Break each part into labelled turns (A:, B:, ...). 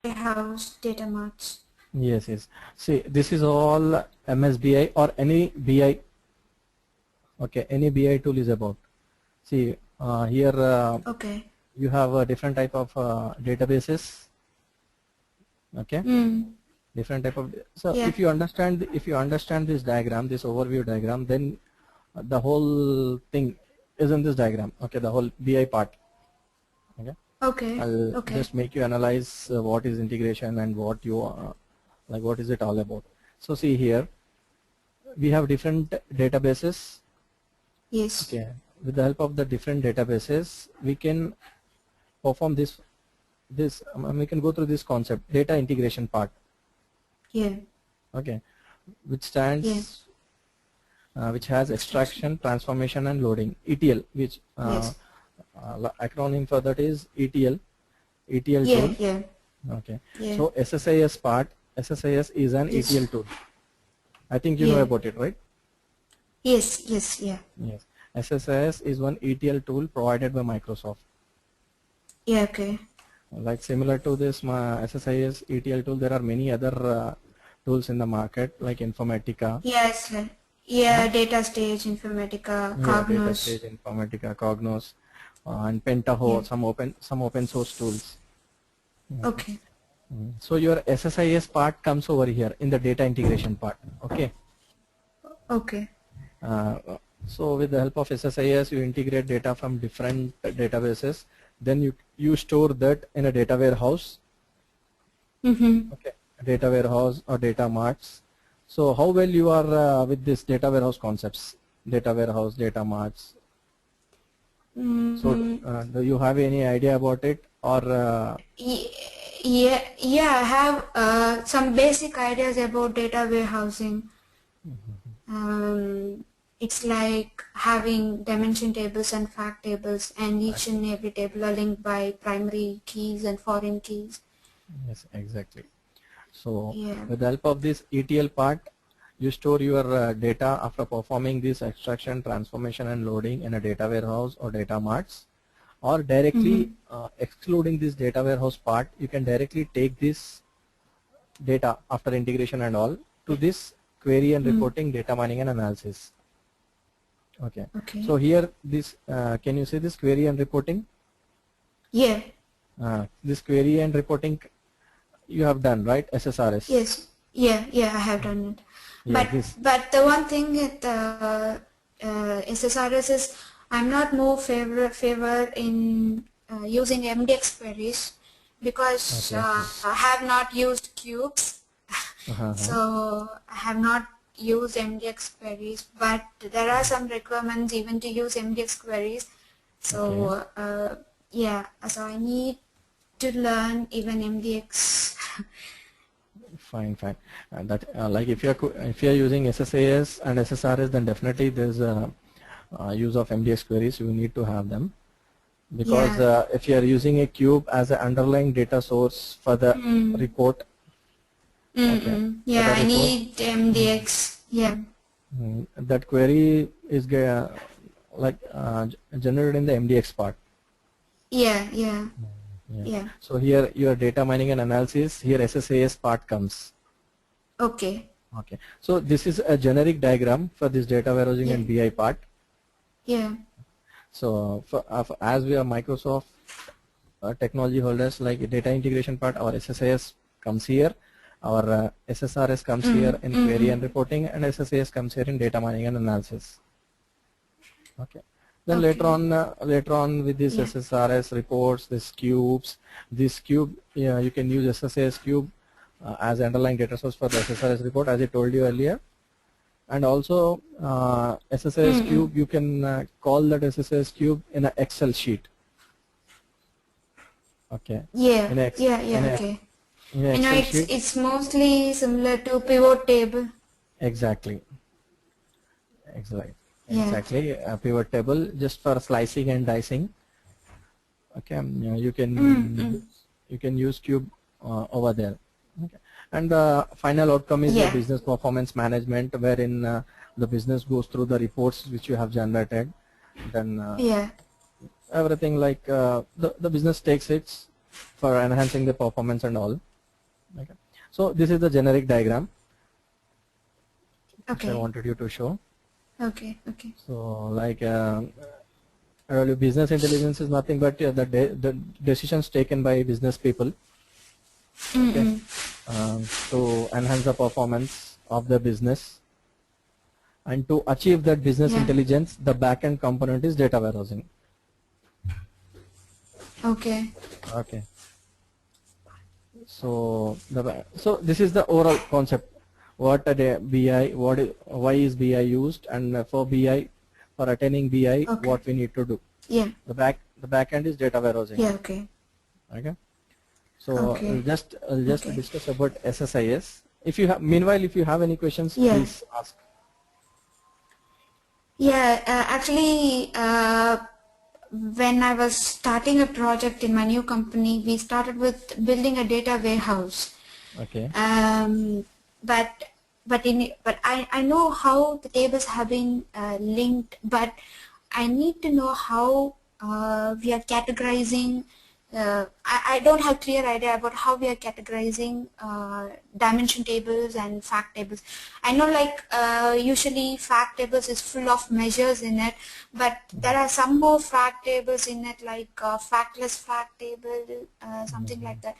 A: warehouse, data marts.
B: Yes, yes. See, this is all MSBI or any BI. Okay, any BI tool is about. See, here
A: Okay.
B: you have a different type of databases. Okay, different type of. So
A: Yeah.
B: if you understand this diagram, this overview diagram, then the whole thing is in this diagram. Okay, the whole BI part. Okay.
A: Okay.
B: I'll
A: Okay.
B: just make you analyze what is integration and what you like what is it all about. So see here, we have different databases.
A: Yes.
B: Okay, with the help of the different databases, we can perform this. We can go through this concept, data integration part.
A: Yeah.
B: Okay, which stands, which has extraction, transformation, and loading. ETL, which
A: Yes.
B: acronym for that is ETL. ETL
A: Yeah.
B: tool.
A: Yeah.
B: Okay.
A: Yeah.
B: So SSIS part, SSIS is an
A: Yes.
B: ETL tool. I think you know
A: Yeah.
B: about it, right?
A: Yes. Yes. Yeah.
B: Yes. SSIS is one ETL tool provided by Microsoft.
A: Yeah. Okay.
B: Like similar to this SSIS ETL tool, there are many other tools in the market like Informatica.
A: Yes. Yeah. Data stage, Informatica,
B: Yeah, data
A: Cognos.
B: stage, Informatica, Cognos, and Pentaho,
A: Yeah.
B: some open source tools.
A: Okay.
B: So your SSIS part comes over here in the data integration part. Okay.
A: Okay.
B: Uh, so with the help of SSIS, you integrate data from different databases. Then you store that in a data warehouse. Okay, data warehouse or data marts. So how well you are with this data warehouse concepts, data warehouse, data marts? So do you have any idea about it or?
A: Yeah, I have some basic ideas about data warehousing. It's like having dimension tables and fact tables, and each and every table are linked by primary keys and foreign keys.
B: Yes, exactly. So
A: Yeah.
B: with the help of this ETL part, you store your data after performing this extraction, transformation, and loading in a data warehouse or data marts, or directly excluding this data warehouse part, you can directly take this data after integration and all to this query and reporting, data mining and analysis. Okay.
A: Okay.
B: So here this can you see this query and reporting?
A: Yeah.
B: This query and reporting you have done, right? SSRS.
A: Yes. Yeah. I have done it.
B: Yeah,
A: but the one thing with SSRS is I'm not more favor in using MDX queries because I have not used cubes. So I have not used MDX queries, but there are some requirements even to use MDX queries. So yeah, so I need to learn even MDX.
B: Fine. That like if you're using SSAS and SSRS, then definitely there's a use of MDX queries. You need to have them because if you are using a cube as an underlying data source for the report. Okay.
A: Yeah, I need MDX. Yeah.
B: That query is like generated in the MDX part.
A: Yeah.
B: So here your data mining and analysis, here SSAS part comes.
A: Okay.
B: So this is a generic diagram for this data warehousing and BI part.
A: Yeah.
B: So as we are Microsoft technology holders, like data integration part, our SSIS comes here, our SSRS comes here in query and reporting, and SSIS comes here in data mining and analysis. Okay. Then later on with this SSRS reports, this cubes, this cube, you can use SSIS cube as underlying data source for the SSRS report, as I told you earlier. And also SSIS cube, you can call that SSIS cube in an Excel sheet. Okay.
A: Okay. It's mostly similar to pivot table.
B: Exactly. A pivot table just for slicing and dicing. Okay. You can use cube over there. Okay. And the final outcome is the business performance management, wherein the business goes through the reports which you have generated. Then everything like the business takes it for enhancing the performance and all. Okay. So this is the generic diagram which I
A: Okay.
B: wanted you to show.
A: Okay. Okay.
B: So like business intelligence is nothing but the decisions taken by business people, okay, to enhance the performance of the business, and to achieve that business
A: Yeah.
B: intelligence, the backend component is data warehousing.
A: Okay.
B: Okay. So this is the overall concept. What a BI, why is BI used, and for BI, for attaining BI,
A: Okay.
B: what we need to do.
A: Yeah.
B: The back end is data warehousing.
A: Yeah. Okay.
B: Okay. So
A: Okay.
B: I'll just
A: Okay.
B: discuss about SSIS. If you have, meanwhile, if you have any questions,
A: Yeah.
B: please ask.
A: Yeah. Actually, when I was starting a project in my new company, we started with building a data warehouse.
B: Okay.
A: But I know how the tables have been linked, but I need to know how we are categorizing. I don't have clear idea about how we are categorizing dimension tables and fact tables. I know like usually fact tables is full of measures in it, but there are some more fact tables in it, like factless fact table, something like that.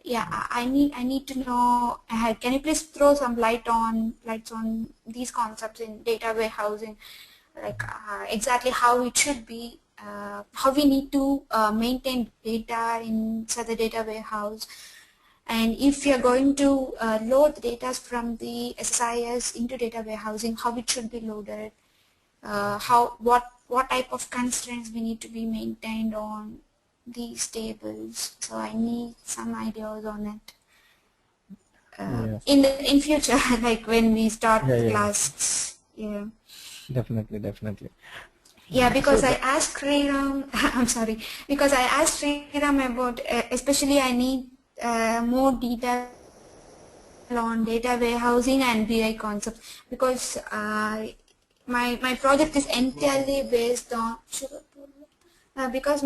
A: Yeah, I need to know. Can you please throw some lights on these concepts in data warehousing, like exactly how it should be, how we need to maintain data inside the data warehouse, and if we are going to load the data from the SSIS into data warehousing, how it should be loaded, what type of constraints we need to be maintained on these tables. So I need some ideas on it
B: Yeah.
A: in future, like when we start
B: Yeah.
A: the
B: Yeah.
A: class. Yeah.
B: Definitely. Definitely.
A: Yeah,
B: So
A: because I asked Sriram, I'm sorry, because I asked Sriram about, especially I need more detail on data warehousing and BI concepts, because my project is entirely based on, because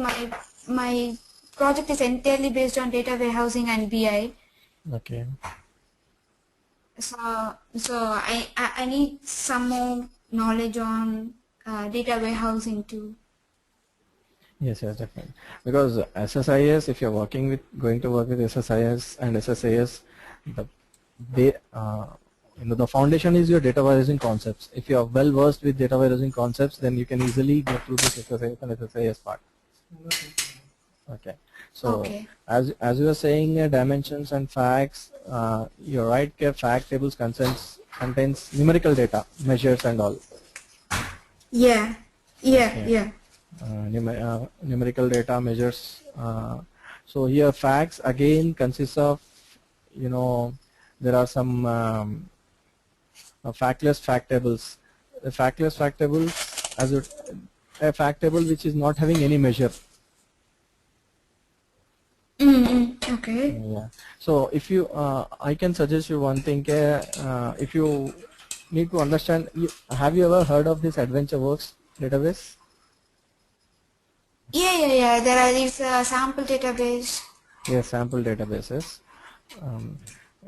A: my project is entirely based on data warehousing and BI.
B: okay.
A: So I need some more knowledge on data warehousing too.
B: Yes, definitely. Because SSIS, if you're going to work with SSIS and SSIS, the the foundation is your data warehousing concepts. If you are well versed with data warehousing concepts, then you can easily go through this SSIS and SSIS part. Okay. So
A: Okay.
B: as you were saying, dimensions and facts, you're right. Fact tables contains numerical data, measures and all.
A: Yeah. Yeah.
B: Okay.
A: Yeah.
B: Numerical data measures. So here facts again consists of, there are some factless fact tables. The factless fact tables as a fact table which is not having any measure.
A: Okay.
B: Yeah. So if you, I can suggest you one thing. If you need to understand, have you ever heard of this AdventureWorks database?
A: Yeah. There are these sample database.
B: Yes, sample databases. Um,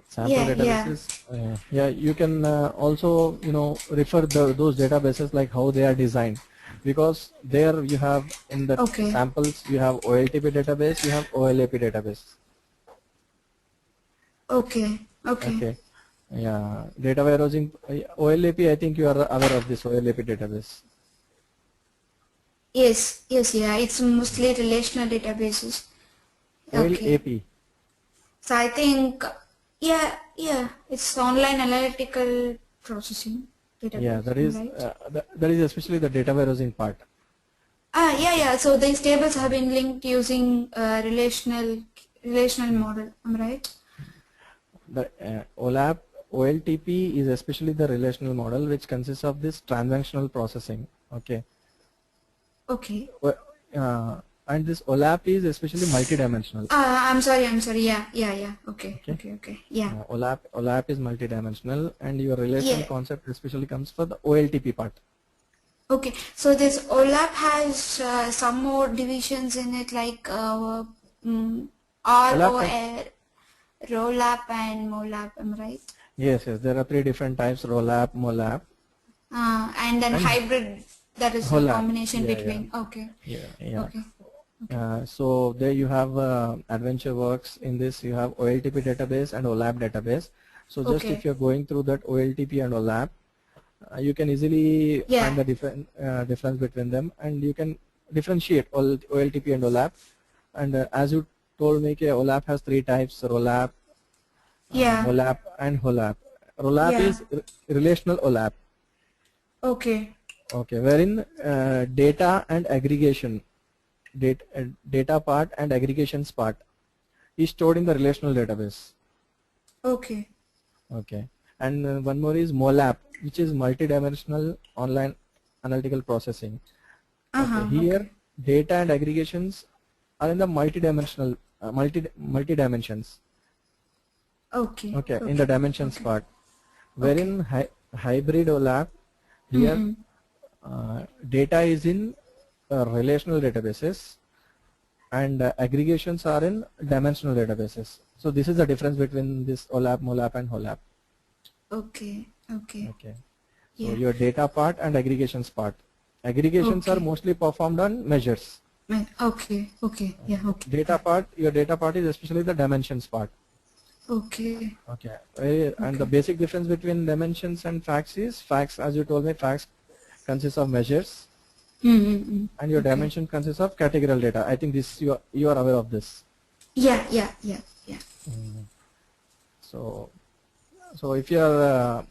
B: Sample
A: Yeah.
B: databases. Yeah, you can also refer those databases, like how they are designed, because there you have in the
A: Okay.
B: samples you have OLTP database, you have OLAP database.
A: Okay. Okay.
B: Okay. Yeah, data warehousing, OLAP. I think you are aware of this OLAP database.
A: Yes. Yeah. It's mostly relational databases. Okay.
B: OLAP.
A: So I think, yeah. It's online analytical processing
B: Yeah,
A: database,
B: that
A: am I
B: is
A: right?
B: that is especially the data warehousing part.
A: Yeah. So these tables have been linked using relational model. Am I right?
B: The OLTP is especially the relational model, which consists of this transactional processing. Okay.
A: Okay.
B: Well, and this OLAP is especially multidimensional.
A: I'm sorry. Yeah. Okay.
B: Okay.
A: Yeah.
B: OLAP is multidimensional, and your relational
A: Yeah.
B: concept especially comes for the OLTP part.
A: Okay. So this OLAP has some more divisions in it, like
B: OLAP has,
A: ROL. Rollup and molap, am I right?
B: Yes, yes. There are three different types: rollup, molap,
A: And then
B: and
A: hybrid, that is a
B: holap.
A: combination
B: Yeah, yeah,
A: between, okay,
B: yeah, yeah.
A: okay, okay,
B: So there you have AdventureWorks. In this you have OLTP database and OLAP database. So just if
A: okay,
B: you're going through that OLTP and OLAP, you can easily
A: yeah,
B: find the difference between them, and you can differentiate OLTP and OLAP. And as you told me, OLAP has three types: rollup,
A: yeah,
B: molap, and holap. Rollup
A: yeah,
B: is relational OLAP.
A: okay,
B: Okay, wherein data and aggregation, data part and aggregations part is stored in the relational database.
A: okay,
B: Okay, and one more is molap, which is multidimensional online analytical processing. Okay, here
A: okay,
B: data and aggregations are in the multidimensional multi dimensions.
A: okay,
B: Okay, in the
A: okay,
B: dimensions
A: okay,
B: part,
A: okay,
B: wherein hybrid OLAP, here
A: mm-mm.
B: data is in relational databases, and aggregations are in dimensional databases. So this is the difference between this OLAP, molap, and holap.
A: Okay, okay,
B: Okay. So
A: yeah,
B: your data part and aggregations part. Aggregations are
A: okay,
B: mostly performed on measures.
A: okay, okay, yeah, okay,
B: Data part, your data part is especially the dimensions part.
A: okay,
B: Okay. And the
A: okay,
B: basic difference between dimensions and facts is, facts, as you told me, facts consists of measures,
A: mm-mm.
B: and your
A: Okay,
B: dimension consists of categorical data. I think this you are aware of this.
A: yeah, yeah, yeah, yeah.
B: So if you are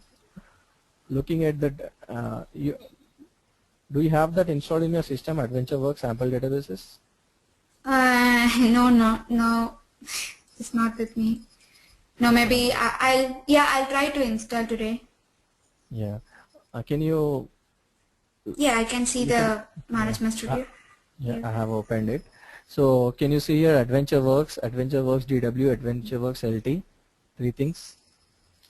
B: looking at that, do you have that installed in your system, AdventureWorks sample databases?
A: No, no, no, it's not with me. No, maybe
B: Fine.
A: I'll try to install today.
B: Yeah. Can you
A: Yeah, I can see
B: you can
A: the
B: yeah
A: management studio
B: yeah,
A: here.
B: I have opened it. So can you see here AdventureWorks DW, AdventureWorks LT, three things.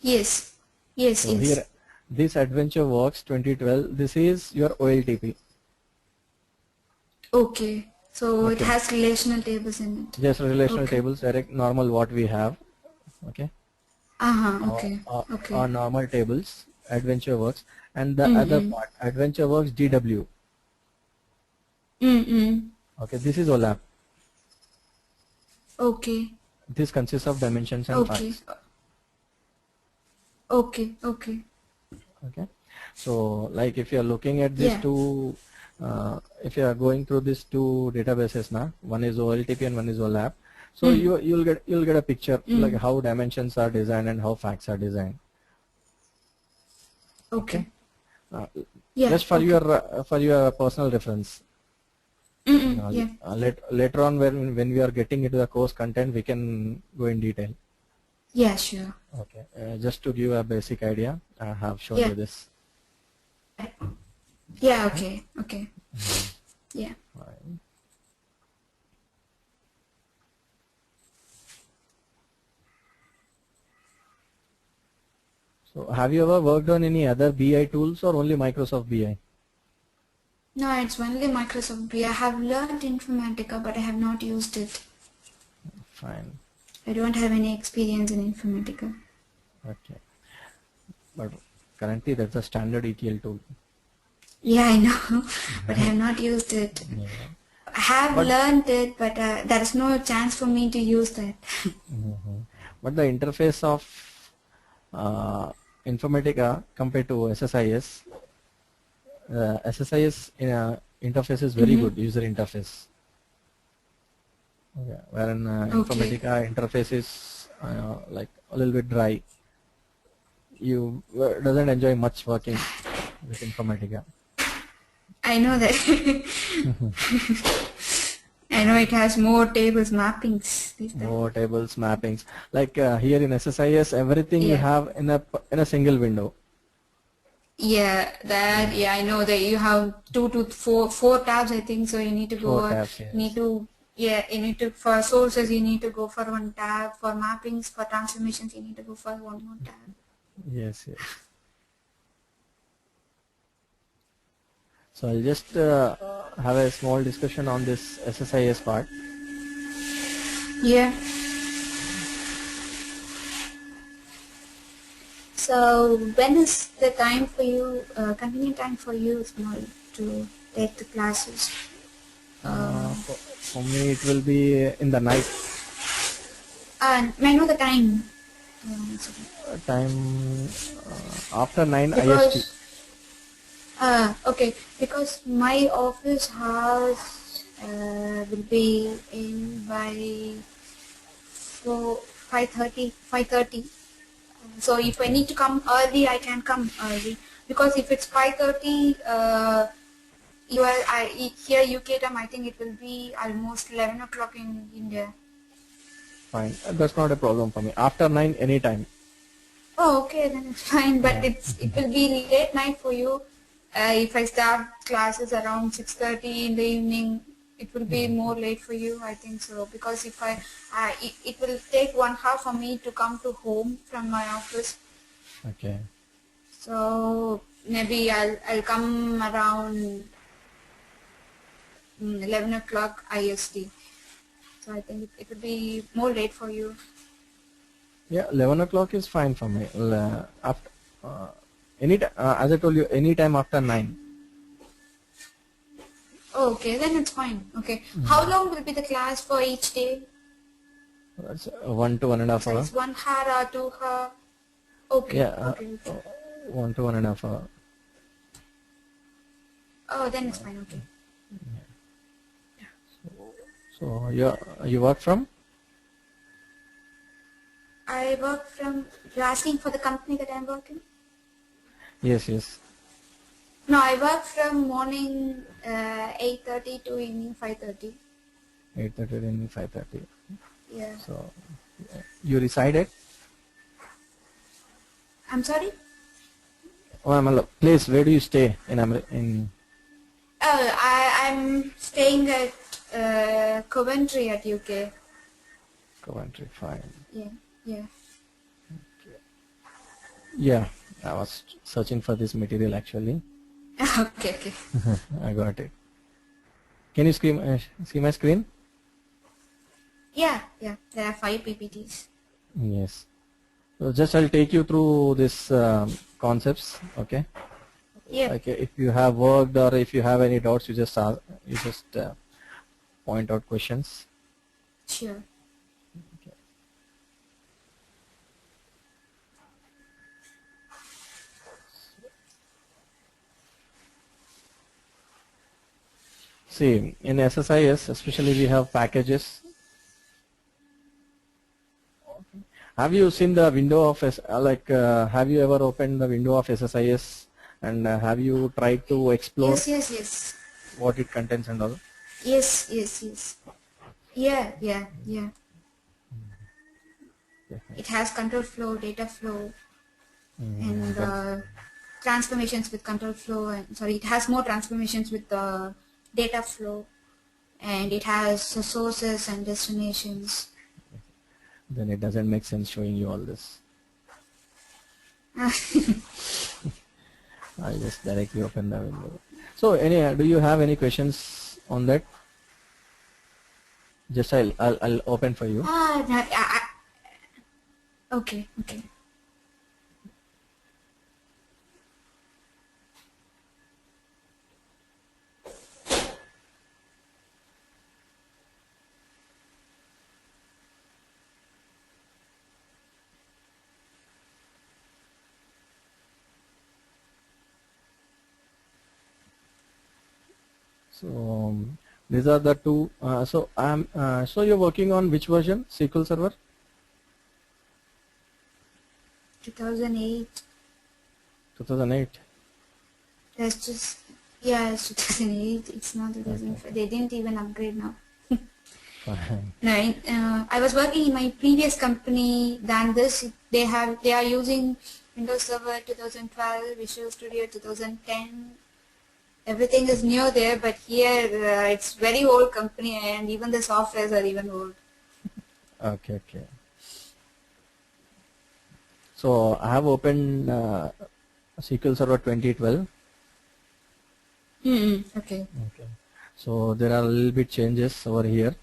A: Yes, yes,
B: So here
A: yes.
B: this AdventureWorks 2012, this is your OLTP.
A: Okay, so it
B: Okay.
A: has relational tables in it.
B: Just relational
A: Okay.
B: tables, direct normal what we have. Okay.
A: Okay,
B: Or
A: okay.
B: normal tables, AdventureWorks, and the other
A: Mm-mm.
B: part, AdventureWorks DW.
A: Mm-mm.
B: Okay, this is OLAP.
A: Okay,
B: This consists of dimensions and
A: okay,
B: facts.
A: okay, okay.
B: Okay, so like if you are looking at these
A: Yeah.
B: two, if you are going through these two databases now, one is OLTP and one is OLAP. So
A: Mm.
B: you'll get a picture like
A: Mm.
B: how dimensions are designed and how facts are designed. Okay,
A: Okay.
B: uh,
A: Yeah,
B: just
A: okay.
B: for your personal reference.
A: Mm-mm. Yeah.
B: Later on when we are getting into the course content, we can go in detail.
A: Yeah, sure.
B: Okay, just to give a basic idea, I have shown
A: Yeah.
B: you this.
A: Yeah,
B: Okay.
A: okay, okay. Yeah.
B: Fine. So have you ever worked on any other BI tools or only Microsoft BI?
A: No, it's only Microsoft B. I have learned Informatica, but I have not used it.
B: Fine.
A: I don't have any experience in Informatica.
B: Okay. But currently that's a standard ETL tool.
A: Yeah, I know, but I have not used it.
B: Yeah.
A: I have
B: But
A: learned it, but there is no chance for me to use that.
B: but the interface of uh, Informatica compared to SSIS, SSIS interface is very
A: Mm-hmm.
B: good user interface. Okay. Wherein
A: Okay.
B: Informatica interface is like a little bit dry. You doesn't enjoy much working with Informatica.
A: I know that. I know it has more tables, mappings, this, that.
B: More tables, mappings. Like here in SSIS, everything you
A: Yeah.
B: have in a single window.
A: Yeah, that, yeah, I know that you have four tabs, I think, so you need to
B: Four
A: go,
B: tabs,
A: you need
B: yes.
A: to, yeah, you need to, for sources, you need to go for one tab, for mappings, for transformations, you need to go for one more tab.
B: Yes, yes. So I'll just have a small discussion on this SSIS part.
A: Yeah. So when is the time for you, convenient time for you, small, to take the classes?
B: For me, it will be in the night.
A: And may I know the time?
B: Time after 9 IST.
A: Because okay, because my office hours will be in by 5:30. So if I
B: Okay.
A: need to come early, I can come early. Because if it's 5:30, here UK time, I think it will be almost 11 o'clock in India.
B: Fine. That's not a problem for me. After 9, anytime.
A: Oh, okay, then it's fine. But
B: Yeah.
A: it will be late night for you. If I start classes around 6:30 in the evening, it will be more late for you. I think so, because if it will take 1 hour for me to come to home from my office.
B: Okay.
A: So maybe I'll come around 11 o'clock IST. So I think it will be more late for you.
B: Yeah, 11 o'clock is fine for me. After as I told you, any time after 9.
A: Oh, okay, then it's fine. Okay. How long will be the class for each day?
B: That's 1 to 1.5
A: So
B: hour.
A: it's 1 hour or 2 hour? Okay,
B: Yeah,
A: okay.
B: 1 to 1.5 hour.
A: Oh, then it's fine, okay.
B: So you work from?
A: I work from, you're asking for the company that I'm working?
B: Yes, yes.
A: No, I work from morning 8:30 to evening 5:30.
B: 8:30 and 5:30.
A: Yeah.
B: So you resided?
A: I'm sorry?
B: Place, where do you stay in
A: Oh, I'm staying at Coventry at UK.
B: Coventry? Fine.
A: Yeah, yeah.
B: Yeah, I was searching for this material actually.
A: Okay, okay.
B: I got it. Can you see my screen?
A: Yeah, yeah. There are 5 PPTs.
B: Yes. So just I'll take you through this concepts. Okay.
A: Yep.
B: Okay. If you have worked or if you have any doubts, you just ask, point out questions.
A: Sure.
B: See, in SSIS, especially we have packages. Have you seen the window of have you ever opened the window of SSIS and have you tried to explore
A: Yes, yes, yes.
B: what it contains and all?
A: Yes, yes, yes. Yeah, yeah, yeah. It has control flow, data flow, and
B: Then,
A: transformations with control flow. And sorry, it has more transformations with the data flow, and it has sources and destinations.
B: then it doesn't make sense showing you all this. I'll just directly open the window. So, do you have any questions on that? Just I'll open for you.
A: Okay, okay.
B: So these are the two. So you're working on which version? SQL Server?
A: 2008.
B: 2008.
A: That's just, yeah, it's 2008. It's not 2005.
B: Okay.
A: They didn't even upgrade now.
B: Fine.
A: No, I was working in my previous company than this. They are using Windows Server 2012, Visual Studio 2010. Everything is new there, but here it's very old company, and even the softwares are even old.
B: Okay, okay. So I have opened SQL Server 2012.
A: Okay.
B: Okay. So there are a little bit changes over here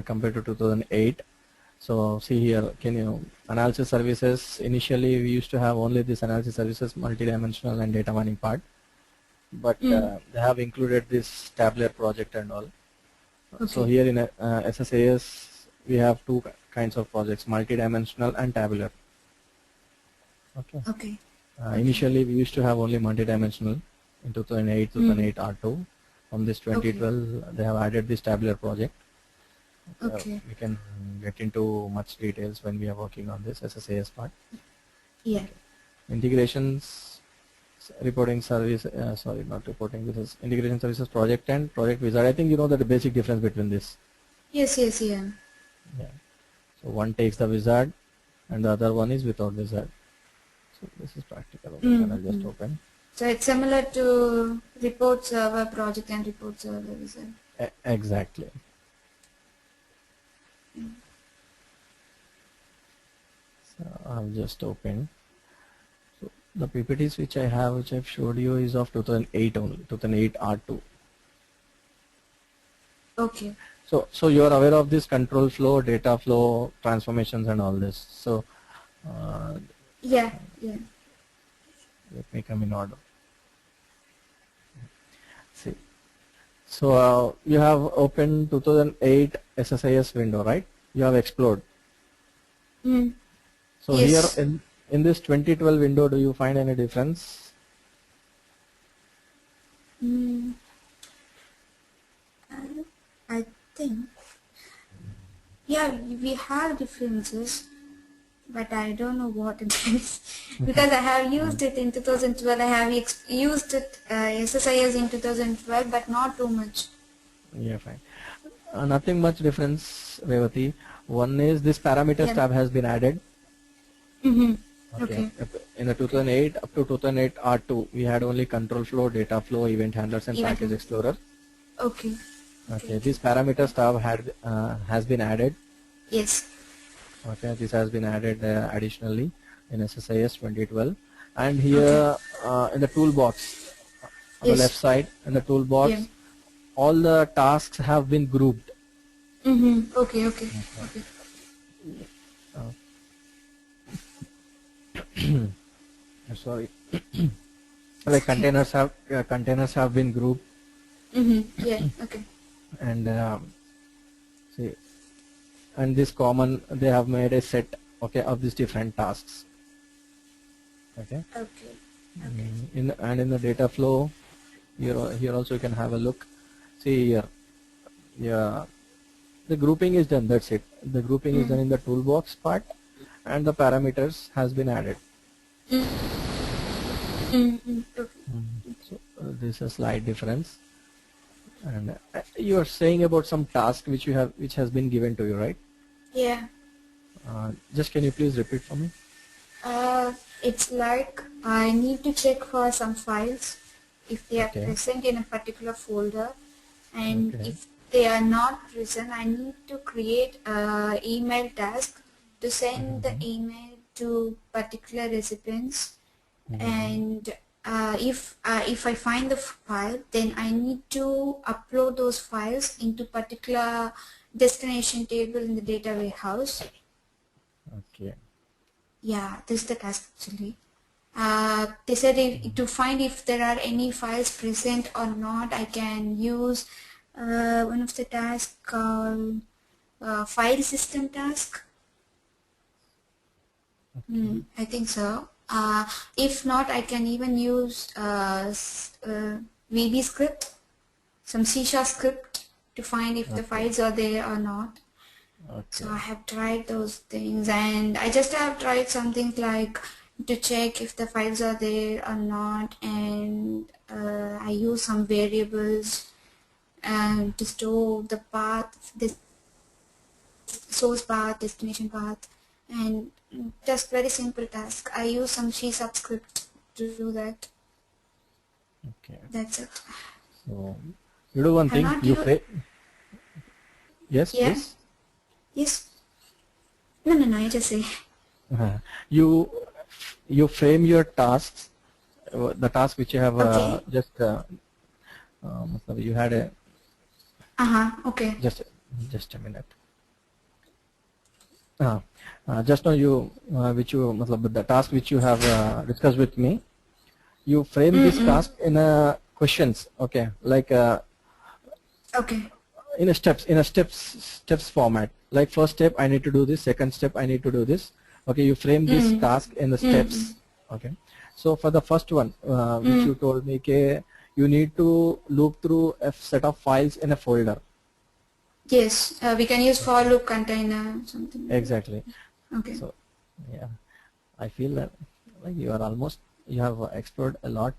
B: compared to 2008. So see here, can you analysis services? Initially, we used to have only this analysis services, multidimensional and data mining part, but they have included this tabular project and all.
A: Okay.
B: So here in SSIS, we have two kinds of projects, multidimensional and tabular. Okay.
A: Okay.
B: Initially, we used to have only multidimensional in 2008, 2008 R2. From this 2012, they have added this tabular project.
A: Okay.
B: We can get into much details when we are working on this SSIS part.
A: Yeah.
B: Okay. Integrations, reporting service, sorry, not reporting, this is integration services project and project wizard. I think you know that the basic difference between this.
A: Yes, yes, yeah.
B: Yeah. So one takes the wizard and the other one is without wizard. So this is practical. Okay, I'll just open.
A: So it's similar to report server project and report server, is it?
B: Exactly. So I've just opened. So the PPTs which I have, which I've showed you, is of 2008 only, 2008 R2.
A: Okay.
B: So you are aware of this control flow, data flow, transformations, and all this. So
A: yeah.
B: Let me come in order. See. So you have opened 2008 SSIS window, right? You have explored. So
A: yes.
B: here in this 2012 window, do you find any difference?
A: I think, yeah, we have differences, but I don't know what it is because I have used it in 2012. I have used it SSIS in 2012, but not too much.
B: Yeah, fine. Nothing much difference, Revati. One is this parameters tab has been added.
A: Okay.
B: In the 2008 up to 2008 R2, we had only control flow, data flow, event handlers, and package explorer.
A: Okay.
B: Okay. This parameters tab has been added.
A: Yes.
B: Okay. This has been added additionally in SSIS 2012, and here in the toolbox on the left side in the toolbox, all the tasks have been grouped.
A: Okay.
B: Sorry. Like containers have been grouped.
A: Yeah. Okay.
B: And see, and this common, they have made a set, okay, of these different tasks. Okay. In the data flow, here also you can have a look. See here, yeah, the grouping is done. That's it. The grouping is done in the toolbox part, and the parameters has been added. So this is a slight difference. And you are saying about some task which has been given to you, right?
A: Yeah.
B: Just can you please repeat for me?
A: It's like I need to check for some files if they are present in a particular folder, and if they are not present, I need to create an email task to send the email to particular recipients. And if I find the file, then I need to upload those files into particular destination table in the data warehouse.
B: Okay.
A: Yeah, this is the task actually. They said to find if there are any files present or not, I can use one of the tasks called file system task. I think so. If not, I can even use VB script, some C# script to find if the files are there or not. So I have tried those things, and I just have tried something like to check if the files are there or not, and I use some variables to store the path, the source path, destination path, and just very simple task. I use some C# script to do that.
B: Okay.
A: That's it.
B: So you do one thing. Yes.
A: Yeah.
B: Please.
A: Yes. No. I just say.
B: You frame your tasks, the task which you have you had a.
A: Okay.
B: Just a minute. just now you which you matlab, the task which you have discussed with me, you frame this task in a questions, okay, like
A: Okay.
B: in a steps format. Like first step I need to do this, second step I need to do this. Okay, you frame this task in the steps. Okay, so for the first one, which you told me, okay, you need to loop through a set of files in a folder.
A: Yes, we can use for loop container something.
B: Exactly.
A: Okay.
B: So yeah, I feel that like you are almost, you have explored a lot.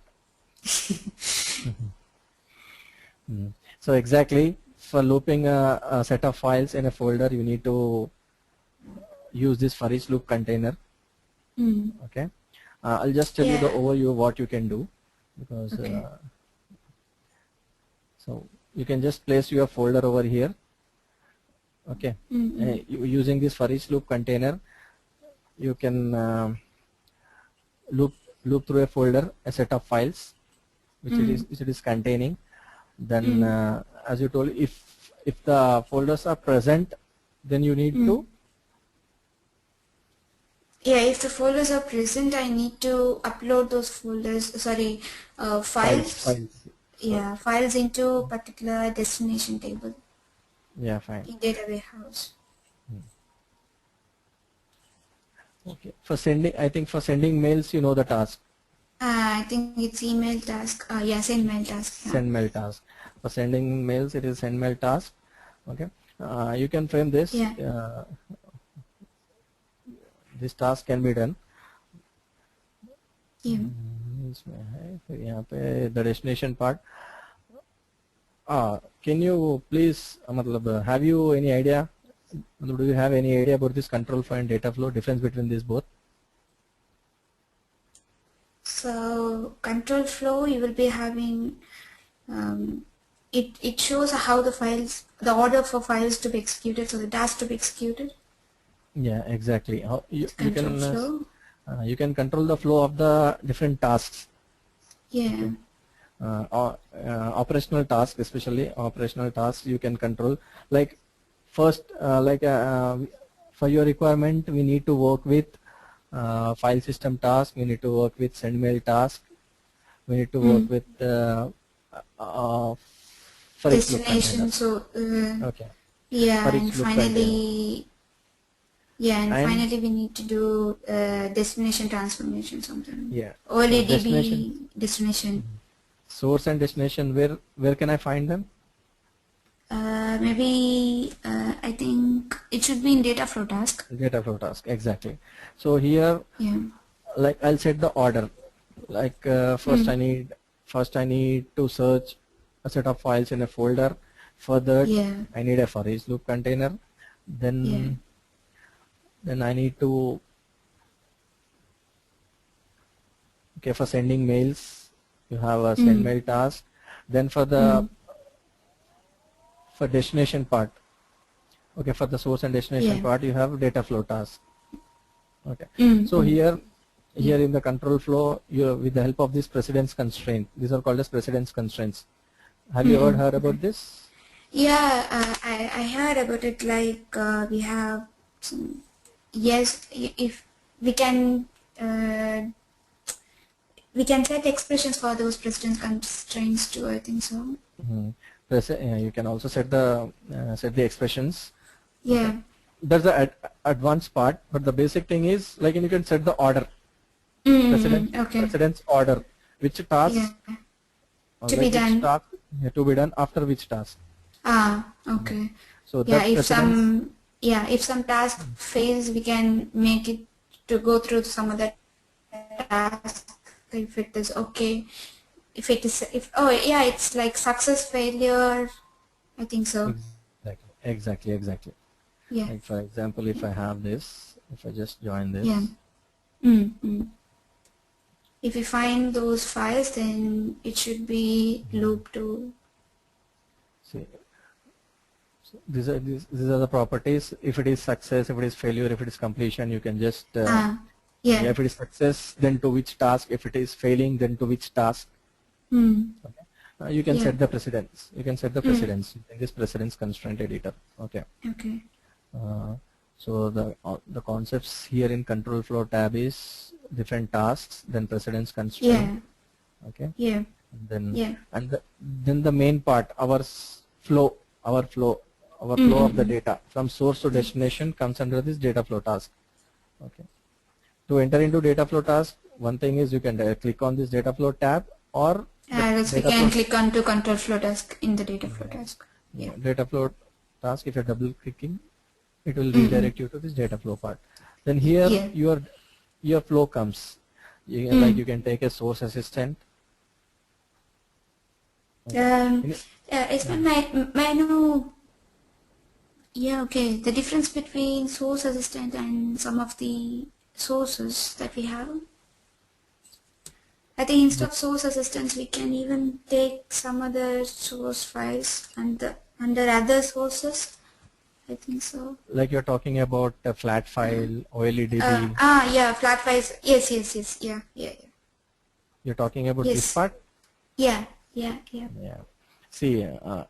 B: So exactly, for looping a set of files in a folder, you need to use this for each loop container. Okay, I'll just tell you the overview of what you can do, because so you can just place your folder over here. Okay, using this for each loop container, you can loop through a folder, a set of files which it is containing. Then as you told, if the folders are present, then you need to,
A: if the folders are present, I need to upload those folders, sorry, files. Yeah, files into particular destination table.
B: Yeah, fine.
A: In data warehouse.
B: Okay, for sending, I think for sending mails, you know the task.
A: I think it's email task. Yeah, send mail task. Yeah.
B: Send mail task. For sending mails, it is send mail task. Okay, you can frame this.
A: Yeah.
B: This task can be done.
A: Yeah.
B: The destination part. Can you please, have you any idea? Do you have any idea about this control flow and data flow, difference between these both?
A: So control flow, you will be having it shows how the files, the order for files to be executed, so the task to be executed.
B: Yeah, exactly. How you can control the flow of the different tasks.
A: Yeah.
B: Okay. Operational tasks, especially operational tasks, you can control. Like first, for your requirement, we need to work with file system task. We need to work with send mail task. We need to work with for
A: destination. So
B: okay.
A: Yeah, and finally. Yeah, and finally we need to do destination transformation something.
B: Yeah.
A: Only so DB destination.
B: Source and destination, where can I find them?
A: Maybe I think it should be in data flow task.
B: Data flow task, exactly. So here, like I'll set the order. Like first I need to search a set of files in a folder. For that, I need a for each loop container. Then I need to, okay, for sending mails, you have a send mail task. Then for the for destination part, okay, for the source and destination part, you have data flow task. Okay, so here in the control flow, you with the help of this precedence constraint, these are called as precedence constraints. Have you ever heard about this?
A: Yeah, I heard about it. Like we have some. Yes, if we can set expressions for those precedence constraints too. I think so.
B: You can also set the expressions.
A: Yeah.
B: Okay. That's the advanced part, but the basic thing is like you can set the order. Precedence order. Which task
A: to be done.
B: Task, to be done after which task.
A: Okay.
B: So
A: if some task fails, we can make it to go through some other task. If it is okay, it's like success failure. I think so.
B: Exactly.
A: Yeah.
B: Like for example, if I have this, if I just join this.
A: Yeah. If we find those files, then it should be looped to.
B: See. These are the properties. If it is success, if it is failure, if it is completion, you can just if it is success, then to which task. If it is failing, then to which task. Okay. You can set the precedence. You can set the precedence in this precedence constraint editor. Okay. So the concepts here in control flow tab is different tasks, then precedence constraint.
A: Yeah.
B: Okay.
A: Yeah.
B: Then
A: Yeah.
B: then the main part, flow, our flow of the data from source to destination comes under this data flow task. Okay. To enter into data flow task, one thing is you can click on this data flow tab, or the
A: Else we
B: data
A: can
B: flow
A: click on to control flow task in the data flow task. Yeah.
B: data flow task. If you're double clicking, it will redirect you to this data flow part. Then here
A: Yeah.
B: your flow comes. Like you can take a source assistant. Okay.
A: Yeah, it's may I know. Yeah, okay. The difference between source assistant and some of the sources that we have. I think instead of source assistants, we can even take some other source files and under other sources. I think so.
B: Like you're talking about a flat file, OLEDB.
A: Yeah, flat files. Yes, yes, yes. Yeah, yeah, yeah.
B: You're talking about this
A: Yes.
B: part.
A: Yeah, yeah, yeah.
B: Yeah. See,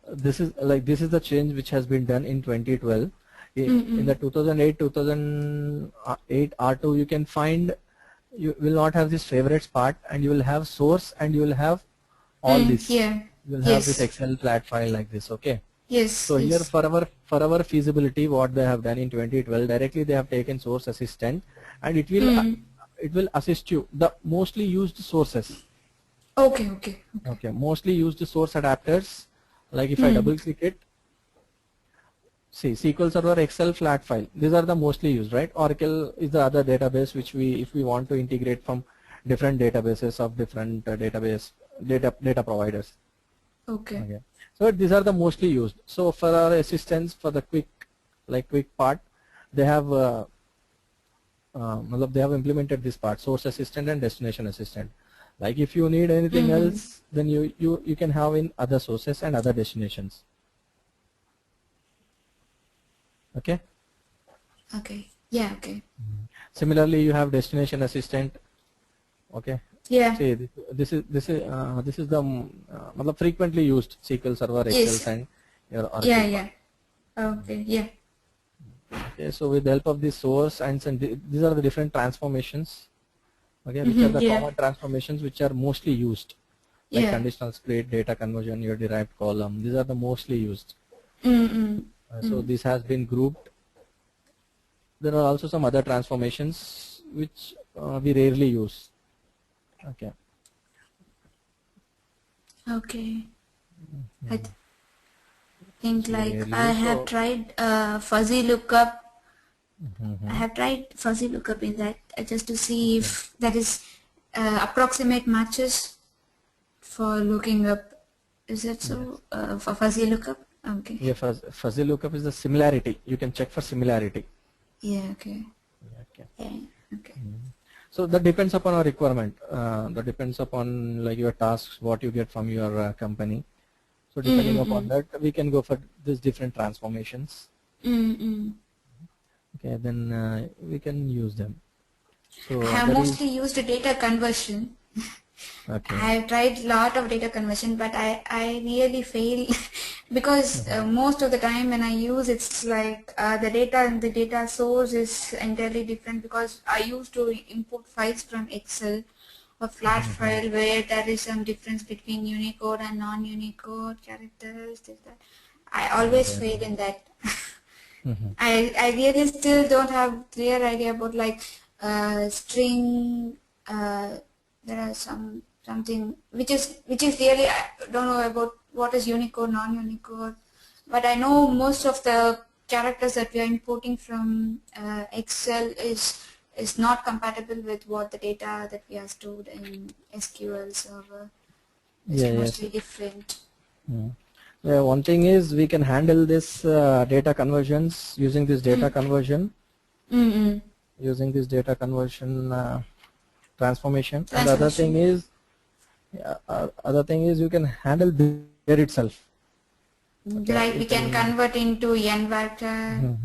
B: this is the change which has been done in 2012. In the 2008 R2, you can find, you will not have this favorites part, and you will have source, and you will have all this.
A: Yeah.
B: You will have this Excel flat file like this. Okay.
A: Yes.
B: So here for our feasibility, what they have done in 2012, directly they have taken source assistant, and it will assist you the mostly used sources.
A: Okay.
B: Okay, mostly used source adapters. Like if I double click it, see Sqlserver, Excel, flat file. These are the mostly used, right? Oracle is the other database which if we want to integrate from different databases of different data providers.
A: Okay.
B: So these are the mostly used. So for our assistance, for the quick part, they have they have implemented this part, source assistant and destination assistant. Like if you need anything else, then you can have in other sources and other destinations. Okay.
A: Okay. Yeah. Okay.
B: Similarly, you have destination assistant. Okay.
A: Yeah.
B: See, this is the frequently used Sqlserver, Excel, and your Oracle.
A: Yeah. Okay. Yeah.
B: Okay. So with the help of this source and these are the different transformations. Okay, which are the common transformations which are mostly used, like conditional split, data conversion, your derived column. These are the mostly used. So this has been grouped. There are also some other transformations which we rarely use. Okay.
A: Okay. I think like I have tried fuzzy lookup. I have tried fuzzy lookup in that just to see if that is approximate matches for looking up. Is that so? For fuzzy lookup? Okay.
B: Yeah, fuzzy lookup is the similarity. You can check for similarity.
A: Yeah. Okay.
B: Okay.
A: Yeah. Okay.
B: So that depends upon our requirement. That depends upon like your tasks, what you get from your company. So depending upon that, we can go for these different transformations. Okay, then we can use them. So
A: I have mostly used data conversion.
B: Okay.
A: I have tried a lot of data conversion, but I really fail because most of the time when I use it's like the data and the data source is entirely different, because I used to import files from Excel, a flat file where there is some difference between Unicode and non-Unicode characters. That. I always fail in that. I really still don't have clear idea about like string. There are something which is really I don't know about what is Unicode, non-Unicode, but I know most of the characters that we are importing from Excel is not compatible with what the data that we are stored in Sqlserver. It's mostly different.
B: Yeah, one thing is we can handle this data conversions using this data conversion. Using this data conversion transformation. And the other thing is you can handle there itself.
A: Like we can convert into n vector.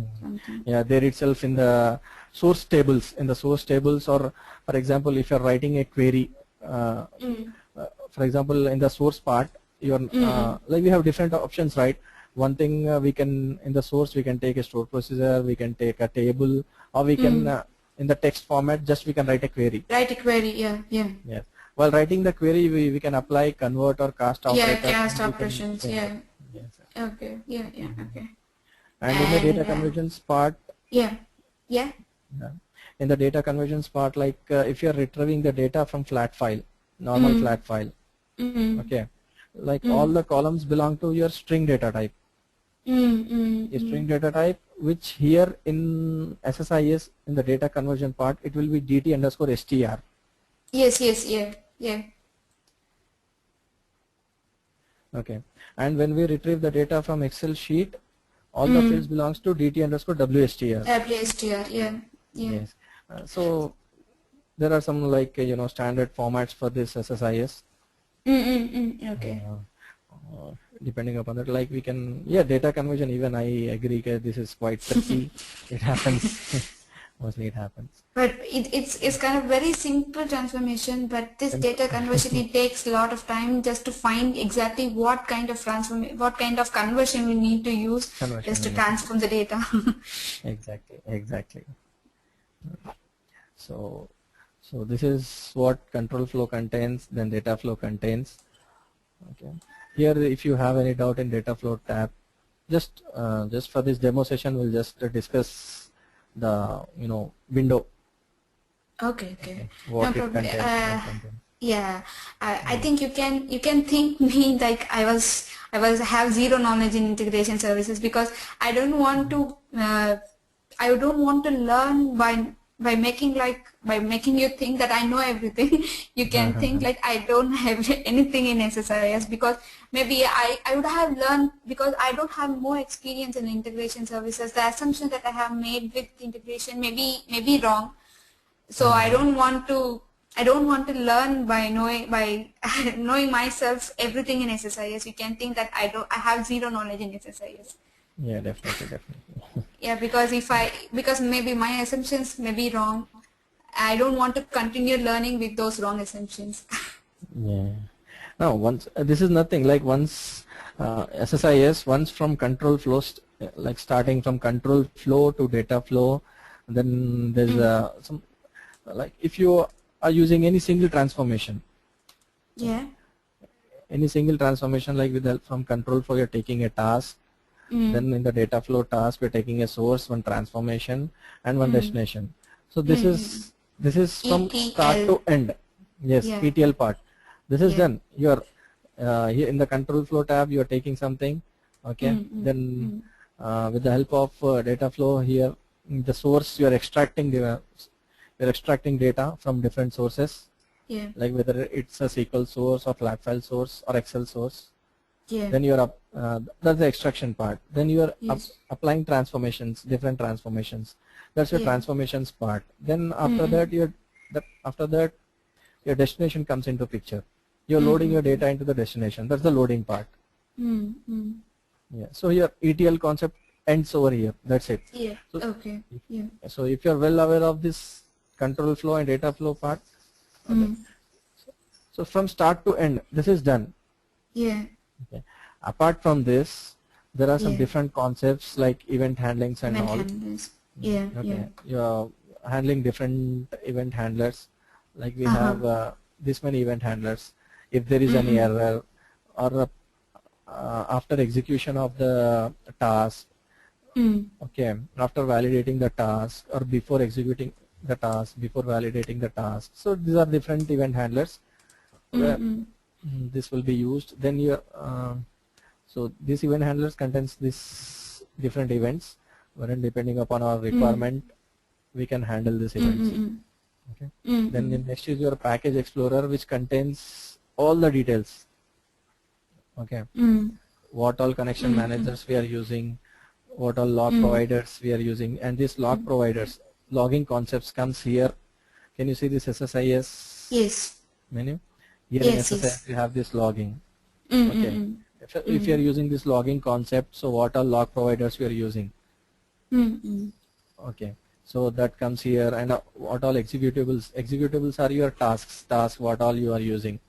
B: Yeah, there itself in the source tables. In the source tables, or for example, if you're writing a query, for example, in the source part, you're like we have different options, right? one thing we can, in the source we can take a stored procedure, we can take a table, or we can in the text format just we can write a query.
A: Write a query, yeah.
B: Yes. While writing the query, we can apply convert or cast operator.
A: Yeah, cast operations,
B: yes.
A: Okay, okay.
B: And in the data conversions part,
A: yeah.
B: in the data conversions part, like if you are retrieving the data from flat file, normal flat file, okay, like all the columns belong to your string data type. A string data type, which here in SSIS in the data conversion part, it will be dt_str.
A: Yes, yeah.
B: Okay, and when we retrieve the data from Excel sheet, all the fields belongs to dt_wstr.
A: WSTR, yeah.
B: Yes. So there are some like standard formats for this SSIS.
A: Okay.
B: Depending upon that, like we can, data conversion, even I agree that this is quite tricky. It happens. Mostly it happens.
A: But it's kind of very simple transformation, but this data conversion, it takes a lot of time just to find exactly what kind of conversion we need to use just to transform the data.
B: Exactly. So this is what control flow contains, then data flow contains. Okay. Here, if you have any doubt in data flow tab, just for this demo session, we'll just discuss the window.
A: Okay.
B: What
A: No
B: it
A: problem.
B: contains.
A: Yeah, I think you can think me like I have zero knowledge in integration services, because I don't want to learn by making you think that I know everything. You can think like I don't have anything in SSIS, because maybe I would have learned, because I don't have more experience in integration services. The assumption that I have made with integration may be wrong. So I don't want to learn by knowing myself everything in SSIS. You can think that I have zero knowledge in SSIS.
B: Yeah, definitely.
A: Yeah, because maybe my assumptions may be wrong. I don't want to continue learning with those wrong assumptions.
B: Yeah. Now, once this is nothing like once SSIS, once from control flows, like starting from control flow to data flow, then there's some, like if you are using any single transformation.
A: Yeah.
B: Any single transformation, like with help from control flow, you're taking a task. Then in the data flow task, we're taking a source, one transformation, and one destination. So this is from start to end. Yes, ETL part. This is done. You're here in the control flow tab. You're taking something. Okay. Then with the help of data flow here, the source you're extracting data from different sources.
A: Yeah.
B: Like whether it's a SQL source or flat file source or Excel source.
A: Yeah.
B: Then you're that's the extraction part. Then you are applying transformations, different transformations. That's your transformations part. Then after that, your destination comes into picture. You're loading your data into the destination. That's the loading part. Yeah. So your ETL concept ends over here. That's it.
A: Yeah.
B: So,
A: okay. Yeah.
B: So if you're well aware of this control flow and data flow part, so from start to end, this is done.
A: Yeah.
B: Okay. Apart from this, there are some different concepts like event handlings and all.
A: Handlers. Yeah.
B: Okay. You're handling different event handlers. Like we have this many event handlers. If there is any error or after execution of the task, okay, after validating the task or before executing the task, before validating the task. So these are different event handlers where this will be used. Then you so this event handlers contains this different events, wherein depending upon our requirement, we can handle these events. Okay. Then the next is your package explorer, which contains all the details. Okay. What all connection managers we are using, what all log providers we are using, and these log providers, logging concepts comes here. Can you see this SSIS menu? Here in SSIS we have this logging. Okay. If you are using this logging concept, so what all log providers we are using? Okay. So that comes here, and what all executables? Executables are your tasks. What all you are using.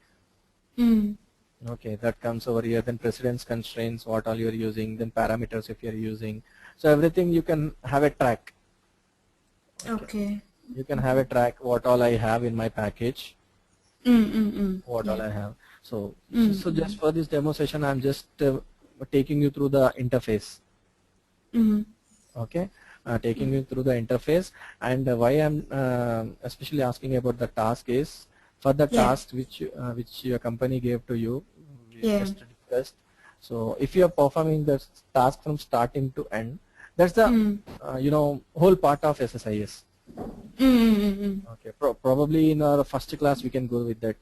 B: Okay, that comes over here. Then precedence constraints, what all you're using, then parameters if you're using. So everything you can have a track.
A: Okay.
B: You can have a track what all I have in my package, what all
A: Yeah.
B: I have. So just for this demo session, I'm just taking you through the interface. Okay, taking you through the interface, and why I'm especially asking about the task is for the
A: Yeah.
B: task which your company gave to you. We
A: Yeah.
B: just discussed. So if you are performing the task from starting to end, that's the whole part of SSIS. Okay, probably in our first class we can go with that.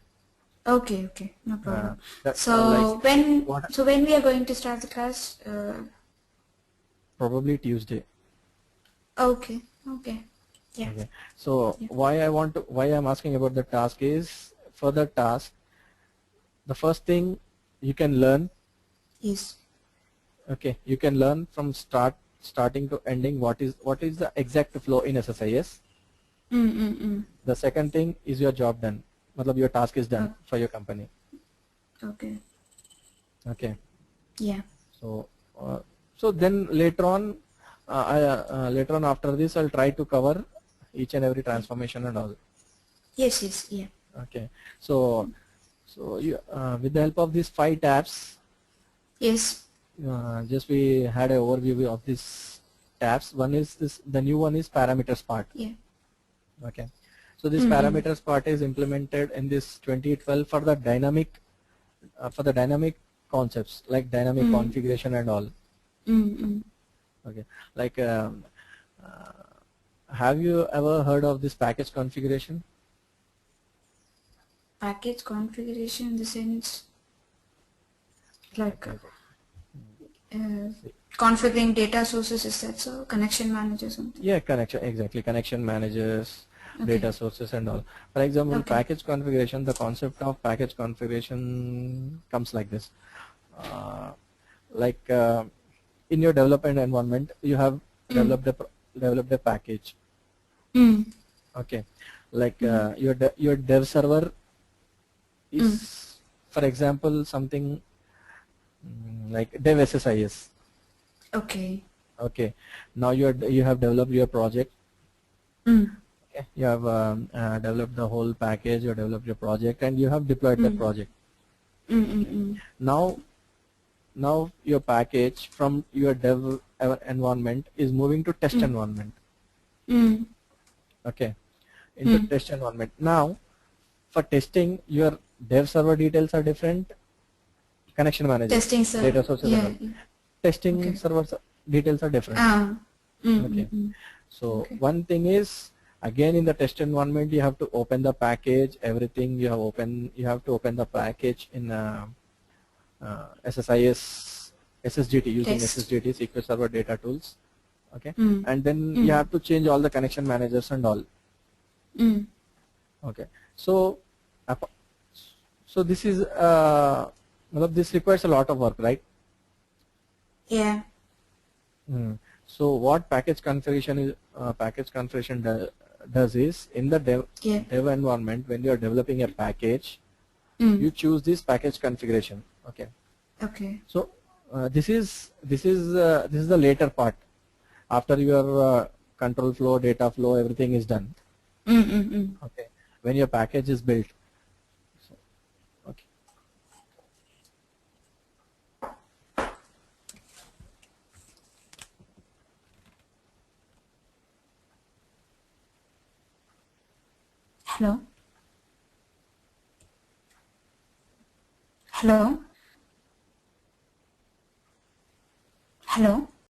A: Okay, okay, no problem.
B: That like
A: So when
B: what
A: we are going to start the class?
B: probably Tuesday.
A: Okay, okay, yeah.
B: Okay. So
A: Yeah.
B: why I'm asking about the task is for the task, the first thing you can learn.
A: Yes.
B: Okay, you can learn from starting to ending what is the exact flow in SSIS. The second thing is your job done. Matlab your task is done for your company.
A: Okay.
B: Okay.
A: Yeah.
B: So so then later on later on after this I'll try to cover each and every transformation and all.
A: Yes, yes, yeah.
B: Okay. So you with the help of these 5 tabs,
A: Yes.
B: just we had an overview of these tabs. One is this, the new one is parameters part.
A: Yeah.
B: Okay. So this parameters part is implemented in this 2012 for the dynamic concepts like dynamic configuration and all. Okay. Like have you ever heard of this package configuration?
A: Package configuration in the sense like configuring data sources, is that so? Connection manager something?
B: Yeah, exactly. Connection managers, data sources and all. For example,
A: Okay.
B: package configuration, the concept of package configuration comes like this. Like in your development environment, you have developed a package. Okay, like your dev server is, for example, something like dev SSIS.
A: Okay.
B: Okay, now you have developed your project. Okay. You have developed the whole package, you developed your project, and you have deployed the project. Okay. Now your package from your dev environment is moving to test environment. Okay, into test environment. Now for testing, your dev server details are different, connection manager,
A: Testing server.
B: data sources and all. Testing server details are different. Okay. So one thing is, again in the test environment you have to open the package, everything you have to open the package in SSIS, SSDT, using SSDT, Sqlserver data tools. Okay, and then you have to change all the connection managers and all. Okay, so this is this requires a lot of work, right?
A: Yeah.
B: So what package configuration does is, in the dev environment, when you are developing a package, you choose this package configuration. Okay.
A: Okay.
B: So this is the later part after your control flow, data flow, everything is done. Okay. When your package is built. So, okay.
A: Hello. Hello. Hello.